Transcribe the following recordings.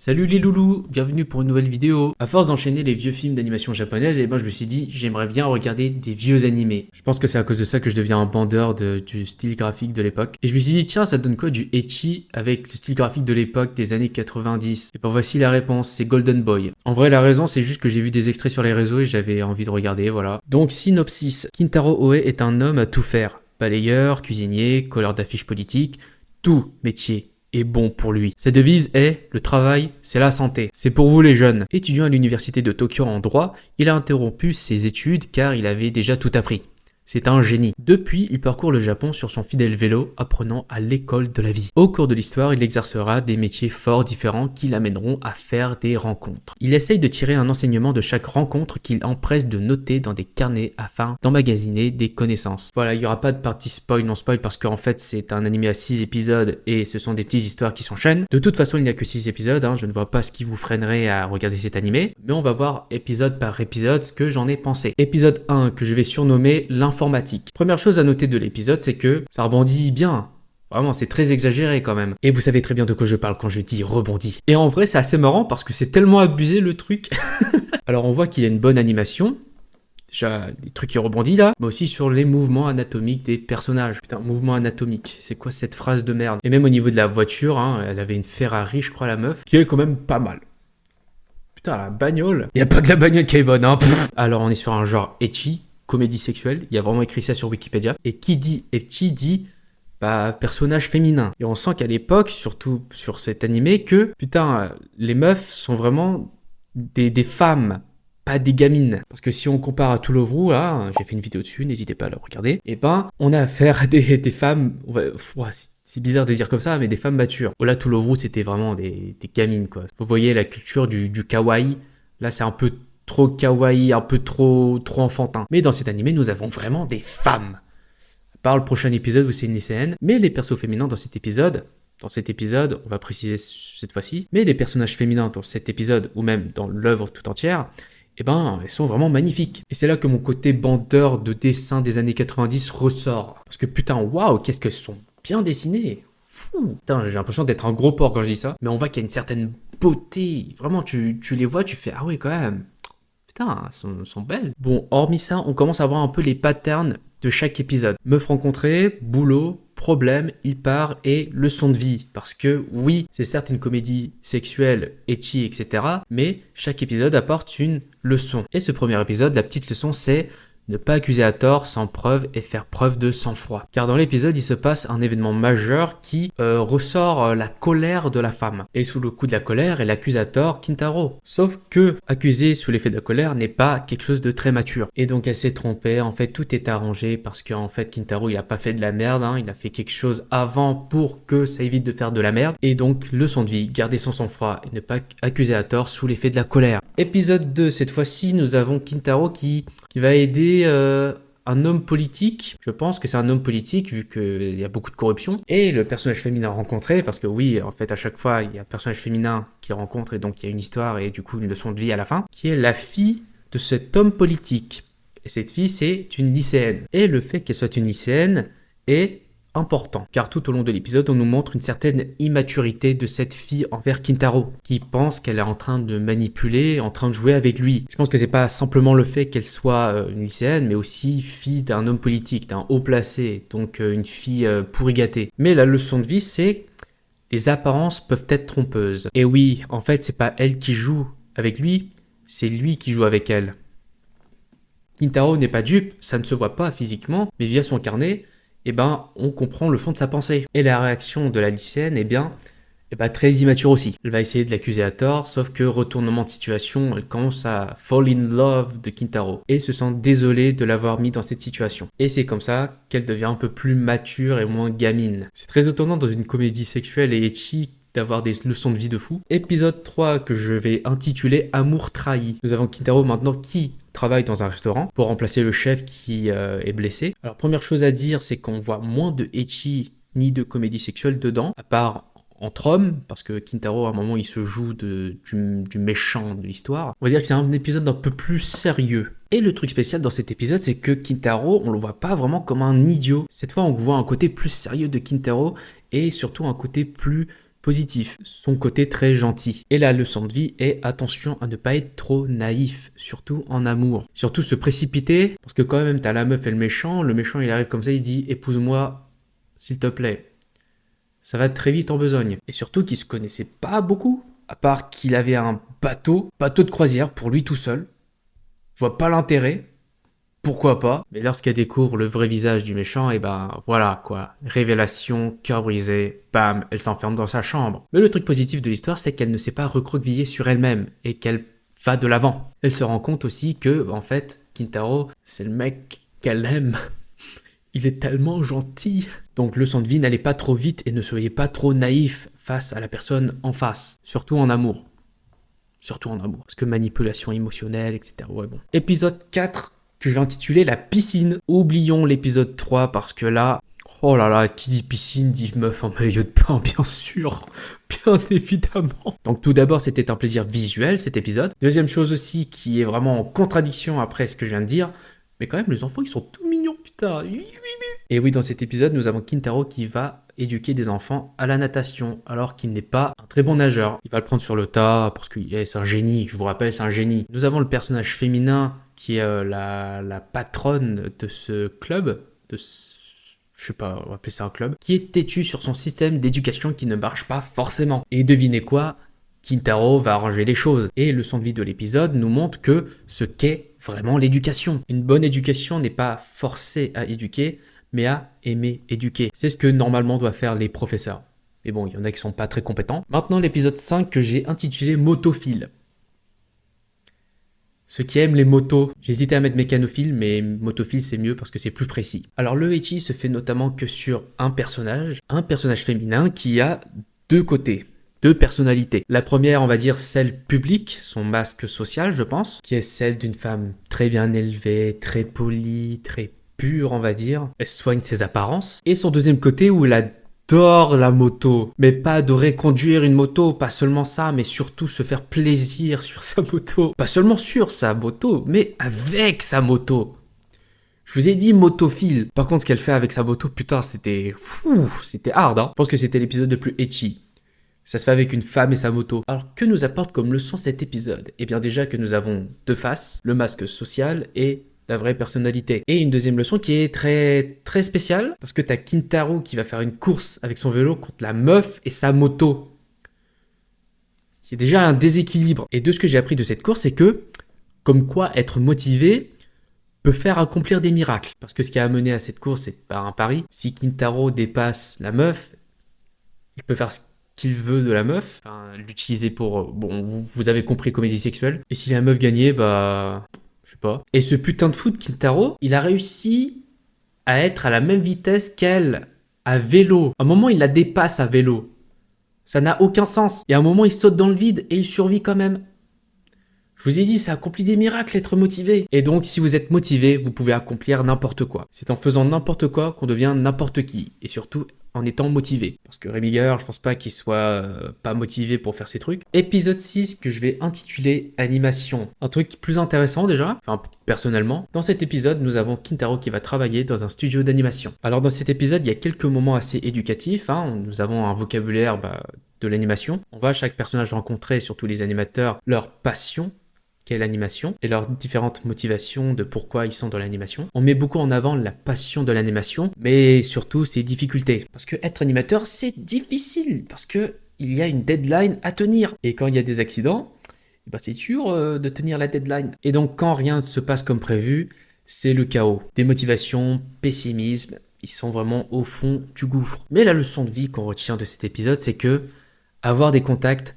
Salut les loulous, bienvenue pour une nouvelle vidéo. À force d'enchaîner les vieux films d'animation japonaise, je me suis dit j'aimerais bien regarder des vieux animés. Je pense que c'est à cause de ça que je deviens un bandeur du style graphique de l'époque. Et je me suis dit tiens, ça donne quoi du ecchi avec le style graphique de l'époque des années 90? Et ben voici la réponse, c'est Golden Boy. En vrai la raison c'est juste que j'ai vu des extraits sur les réseaux et j'avais envie de regarder, voilà. Donc synopsis, Kintaro Oe est un homme à tout faire. Balayeur, cuisinier, colleur d'affiches politiques, tout métier est bon pour lui. Sa devise est « Le travail, c'est la santé ». C'est pour vous les jeunes. Étudiant à l'université de Tokyo en droit, il a interrompu ses études car il avait déjà tout appris. C'est un génie. Depuis, il parcourt le Japon sur son fidèle vélo, apprenant à l'école de la vie. Au cours de l'histoire, il exercera des métiers fort différents qui l'amèneront à faire des rencontres. Il essaye de tirer un enseignement de chaque rencontre qu'il empresse de noter dans des carnets afin d'emmagasiner des connaissances. Voilà, il n'y aura pas de partie spoil, non spoil, parce qu'en fait, c'est un animé à 6 épisodes et ce sont des petites histoires qui s'enchaînent. De toute façon, il n'y a que 6 épisodes, je ne vois pas ce qui vous freinerait à regarder cet animé, mais on va voir épisode par épisode ce que j'en ai pensé. Épisode 1, que je vais surnommer l'informatique. Première chose à noter de l'épisode, c'est que ça rebondit bien. Vraiment, c'est très exagéré quand même. Et vous savez très bien de quoi je parle quand je dis rebondit. Et en vrai, c'est assez marrant parce que c'est tellement abusé le truc. Alors on voit qu'il y a une bonne animation. Déjà, les trucs qui rebondissent là, mais aussi sur les mouvements anatomiques des personnages. Putain, mouvement anatomique, c'est quoi cette phrase de merde? Et même au niveau de la voiture, elle avait une Ferrari, je crois, la meuf, qui est quand même pas mal. Putain, la bagnole. Il n'y a pas que la bagnole qui est bonne, hein. Alors on est sur un genre ecchi, comédie sexuelle, il y a vraiment écrit ça sur Wikipédia. Et qui dit ecchi dit personnage féminin. Et on sent qu'à l'époque, surtout sur cet animé, que putain, les meufs sont vraiment des femmes, pas des gamines. Parce que si on compare à To Love Ru, là, j'ai fait une vidéo dessus, n'hésitez pas à la regarder, et on a affaire à des femmes, c'est bizarre de dire comme ça, mais des femmes matures. Là, To Love Ru, c'était vraiment des gamines, quoi. Vous voyez la culture du kawaii, là c'est un peu trop kawaii, un peu trop enfantin. Mais dans cet animé, nous avons vraiment des femmes. À part le prochain épisode où c'est une lycéenne, mais les persos féminins dans cet épisode, on va préciser cette fois-ci, mais les personnages féminins dans cet épisode, ou même dans l'œuvre tout entière, elles sont vraiment magnifiques. Et c'est là que mon côté bandeur de dessin des années 90 ressort. Parce que putain, waouh, qu'est-ce qu'elles sont bien dessinées. Fou. Putain, j'ai l'impression d'être un gros porc quand je dis ça, mais on voit qu'il y a une certaine beauté. Vraiment, tu les vois, tu fais, ah ouais, quand même. Putain, elles sont belles. Bon, hormis ça, on commence à voir un peu les patterns de chaque épisode. Meuf rencontrée, boulot, problème, il part et leçon de vie. Parce que oui, c'est certes une comédie sexuelle, ecchi, etc. Mais chaque épisode apporte une leçon. Et ce premier épisode, la petite leçon, c'est ne pas accuser à tort, sans preuve et faire preuve de sang-froid. Car dans l'épisode, il se passe un événement majeur qui ressort la colère de la femme. Et sous le coup de la colère, elle accuse à tort Kintaro. Sauf que accuser sous l'effet de la colère n'est pas quelque chose de très mature. Et donc elle s'est trompée, en fait tout est arrangé parce qu'en fait Kintaro il a pas fait de la merde, il a fait quelque chose avant pour que ça évite de faire de la merde. Et donc leçon de vie, garder son sang-froid et ne pas accuser à tort sous l'effet de la colère. Épisode 2, cette fois-ci nous avons Kintaro qui va aider un homme politique. Je pense que c'est un homme politique vu qu'il y a beaucoup de corruption. Et le personnage féminin rencontré, parce que oui, en fait à chaque fois il y a un personnage féminin qui rencontre et donc il y a une histoire et du coup une leçon de vie à la fin, qui est la fille de cet homme politique. Et cette fille c'est une lycéenne. Et le fait qu'elle soit une lycéenne est important, car tout au long de l'épisode, on nous montre une certaine immaturité de cette fille envers Kintaro, qui pense qu'elle est en train de manipuler, en train de jouer avec lui. Je pense que c'est pas simplement le fait qu'elle soit une lycéenne, mais aussi fille d'un homme politique, d'un haut placé, donc une fille pourri gâtée. Mais la leçon de vie, c'est les apparences peuvent être trompeuses. Et oui, en fait, c'est pas elle qui joue avec lui, c'est lui qui joue avec elle. Kintaro n'est pas dupe, ça ne se voit pas physiquement, mais via son carnet, on comprend le fond de sa pensée. Et la réaction de la lycéenne très immature aussi. Elle va essayer de l'accuser à tort, sauf que retournement de situation, elle commence à fall in love de Kintaro et se sent désolée de l'avoir mis dans cette situation. Et c'est comme ça qu'elle devient un peu plus mature et moins gamine. C'est très étonnant dans une comédie sexuelle et ecchi d'avoir des leçons de vie de fou. Épisode 3 que je vais intituler Amour trahi. Nous avons Kintaro maintenant qui travaille dans un restaurant pour remplacer le chef qui est blessé. Alors première chose à dire, c'est qu'on voit moins de ecchi ni de comédie sexuelle dedans, à part entre hommes, parce que Kintaro à un moment il se joue du méchant de l'histoire. On va dire que c'est un épisode un peu plus sérieux. Et le truc spécial dans cet épisode, c'est que Kintaro, on le voit pas vraiment comme un idiot. Cette fois, on voit un côté plus sérieux de Kintaro et surtout un côté plus positif, son côté très gentil. Et la leçon de vie est attention à ne pas être trop naïf, surtout en amour. Surtout se précipiter, parce que quand même t'as la meuf et le méchant il arrive comme ça, il dit épouse-moi s'il te plaît. Ça va très vite en besogne. Et surtout qu'il se connaissait pas beaucoup, à part qu'il avait un bateau de croisière pour lui tout seul. Je vois pas l'intérêt. Pourquoi pas? Mais lorsqu'elle découvre le vrai visage du méchant, et ben voilà quoi. Révélation, cœur brisé, bam, elle s'enferme dans sa chambre. Mais le truc positif de l'histoire, c'est qu'elle ne s'est pas recroquevillée sur elle-même et qu'elle va de l'avant. Elle se rend compte aussi que, en fait, Kintaro, c'est le mec qu'elle aime. Il est tellement gentil. Donc leçon de vie, n'allez pas trop vite et ne soyez pas trop naïf face à la personne en face. Surtout en amour. Surtout en amour. Parce que manipulation émotionnelle, etc. Ouais bon. Épisode 4. Que je vais intituler la piscine. Oublions l'épisode 3 parce que là, oh là là, qui dit piscine dit meuf en maillot de bain, bien sûr, bien évidemment. Donc tout d'abord, c'était un plaisir visuel cet épisode. Deuxième chose aussi qui est vraiment en contradiction après ce que je viens de dire, mais quand même les enfants ils sont tout mignons, putain. Et oui, dans cet épisode, nous avons Kintaro qui va éduquer des enfants à la natation, alors qu'il n'est pas un très bon nageur. Il va le prendre sur le tas parce que c'est un génie, je vous rappelle, c'est un génie. Nous avons le personnage féminin qui est la patronne de ce club, je sais pas, on va appeler ça un club, qui est têtu sur son système d'éducation qui ne marche pas forcément. Et devinez quoi? Kintaro va arranger les choses. Et le son de vie de l'épisode nous montre que ce qu'est vraiment l'éducation. Une bonne éducation n'est pas forcée à éduquer, mais à aimer éduquer. C'est ce que normalement doivent faire les professeurs. Mais bon, il y en a qui sont pas très compétents. Maintenant, l'épisode 5 que j'ai intitulé Motophile. Ceux qui aiment les motos, j'hésitais à mettre mécanophile, mais motophile c'est mieux parce que c'est plus précis. Alors le ecchi se fait notamment que sur un personnage féminin qui a deux côtés, deux personnalités. La première, on va dire celle publique, son masque social je pense, qui est celle d'une femme très bien élevée, très polie, très pure on va dire. Elle soigne ses apparences. Et son deuxième côté où elle adore la moto, mais pas adorer conduire une moto, pas seulement ça, mais surtout se faire plaisir sur sa moto. Pas seulement sur sa moto, mais avec sa moto. Je vous ai dit motophile. Par contre, ce qu'elle fait avec sa moto, putain, c'était fou, c'était hard, hein. Je pense que c'était l'épisode le plus ecchi. Ça se fait avec une femme et sa moto. Alors, que nous apporte comme leçon cet épisode? Eh bien déjà que nous avons deux faces, le masque social et la vraie personnalité. Et une deuxième leçon qui est très très spéciale, parce que t'as Kintaro qui va faire une course avec son vélo contre la meuf et sa moto. Il y a déjà un déséquilibre. Et de ce que j'ai appris de cette course, c'est que, comme quoi être motivé peut faire accomplir des miracles. Parce que ce qui a amené à cette course, c'est pas un pari. Si Kintaro dépasse la meuf, il peut faire ce qu'il veut de la meuf, enfin, l'utiliser pour... Bon, vous avez compris, comédie sexuelle. Et si la meuf gagnait, bah... je sais pas. Et ce putain de fou de Kintaro, il a réussi à être à la même vitesse qu'elle, à vélo. À un moment, il la dépasse à vélo. Ça n'a aucun sens. Et à un moment, il saute dans le vide et il survit quand même. Je vous ai dit, ça accomplit des miracles, être motivé. Et donc, si vous êtes motivé, vous pouvez accomplir n'importe quoi. C'est en faisant n'importe quoi qu'on devient n'importe qui. Et surtout, en étant motivé. Parce que Rémi Gaillard, je pense pas qu'il soit pas motivé pour faire ses trucs. Épisode 6 que je vais intituler Animation. Un truc plus intéressant déjà, enfin personnellement. Dans cet épisode, nous avons Kintaro qui va travailler dans un studio d'animation. Alors dans cet épisode, il y a quelques moments assez éducatifs. Nous avons un vocabulaire de l'animation. On va à chaque personnage rencontrer, surtout les animateurs, leur passion, qu'est l'animation, et leurs différentes motivations de pourquoi ils sont dans l'animation. On met beaucoup en avant la passion de l'animation, mais surtout ses difficultés. Parce que être animateur, c'est difficile, parce que il y a une deadline à tenir. Et quand il y a des accidents, c'est dur de tenir la deadline. Et donc quand rien ne se passe comme prévu, c'est le chaos. Démotivation, pessimisme, ils sont vraiment au fond du gouffre. Mais la leçon de vie qu'on retient de cet épisode, c'est que avoir des contacts,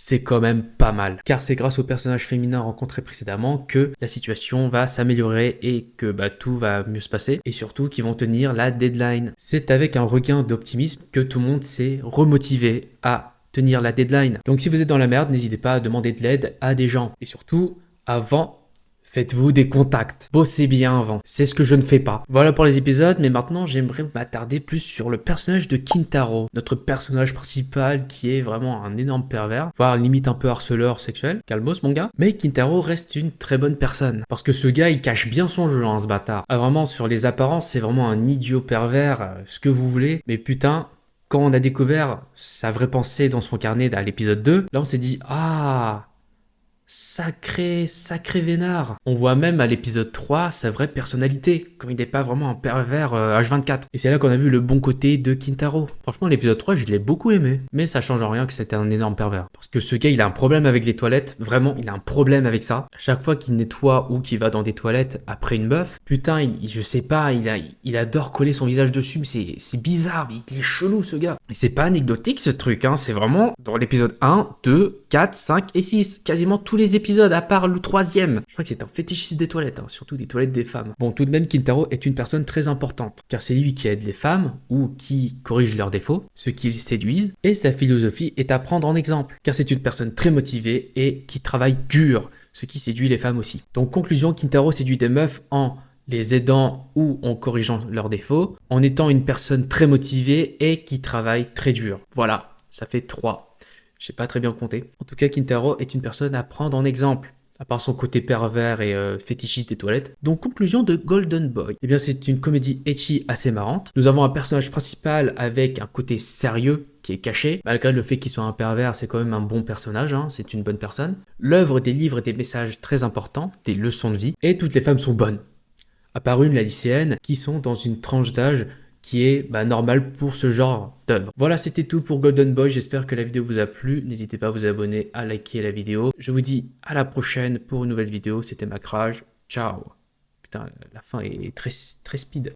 c'est quand même pas mal. Car c'est grâce aux personnages féminins rencontrés précédemment que la situation va s'améliorer et que tout va mieux se passer. Et surtout qu'ils vont tenir la deadline. C'est avec un regain d'optimisme que tout le monde s'est remotivé à tenir la deadline. Donc si vous êtes dans la merde, n'hésitez pas à demander de l'aide à des gens. Et surtout, avant, faites-vous des contacts. Bossez bien avant. C'est ce que je ne fais pas. Voilà pour les épisodes, mais maintenant j'aimerais m'attarder plus sur le personnage de Kintaro. Notre personnage principal qui est vraiment un énorme pervers, voire limite un peu harceleur sexuel. Calmos mon gars. Mais Kintaro reste une très bonne personne. Parce que ce gars il cache bien son jeu, ce bâtard. Vraiment sur les apparences, c'est vraiment un idiot pervers, ce que vous voulez. Mais putain, Quand on a découvert sa vraie pensée dans son carnet à l'épisode 2, là on s'est dit « Ah !» Sacré vénard. On voit même à l'épisode 3 sa vraie personnalité, quand il n'est pas vraiment un pervers H24. Et c'est là qu'on a vu le bon côté de Kintaro. Franchement, l'épisode 3, je l'ai beaucoup aimé. Mais ça change en rien que c'était un énorme pervers. Parce que ce gars, il a un problème avec les toilettes. Vraiment, il a un problème avec ça. Chaque fois qu'il nettoie ou qu'il va dans des toilettes après une meuf, putain, je sais pas, il adore coller son visage dessus, mais c'est bizarre, il est chelou ce gars. Et c'est pas anecdotique ce truc, hein. C'est vraiment dans l'épisode 1, 2, 4, 5 et 6. Quasiment tous les épisodes, à part le 3e. Je crois que c'est un fétichiste des toilettes, hein, surtout des toilettes des femmes. Bon, tout de même, Kintaro est une personne très importante, car c'est lui qui aide les femmes, ou qui corrige leurs défauts, ceux qui les séduisent, et sa philosophie est à prendre en exemple, car c'est une personne très motivée et qui travaille dur, ce qui séduit les femmes aussi. Donc, conclusion, Kintaro séduit des meufs en les aidant ou en corrigeant leurs défauts, en étant une personne très motivée et qui travaille très dur. Voilà, ça fait 3. Je sais pas très bien compter. En tout cas, Kintaro est une personne à prendre en exemple, à part son côté pervers et fétichiste des toilettes. Donc, conclusion de Golden Boy. Eh bien, c'est une comédie ecchi assez marrante. Nous avons un personnage principal avec un côté sérieux qui est caché. Malgré le fait qu'il soit un pervers, c'est quand même un bon personnage, hein, c'est une bonne personne. L'œuvre délivre des messages très importants, des leçons de vie, et toutes les femmes sont bonnes. À part une, la lycéenne, qui sont dans une tranche d'âge qui est normal pour ce genre d'œuvre. Voilà, c'était tout pour Golden Boy. J'espère que la vidéo vous a plu. N'hésitez pas à vous abonner, à liker la vidéo. Je vous dis à la prochaine pour une nouvelle vidéo. C'était Macrage. Ciao. Putain, la fin est très speed.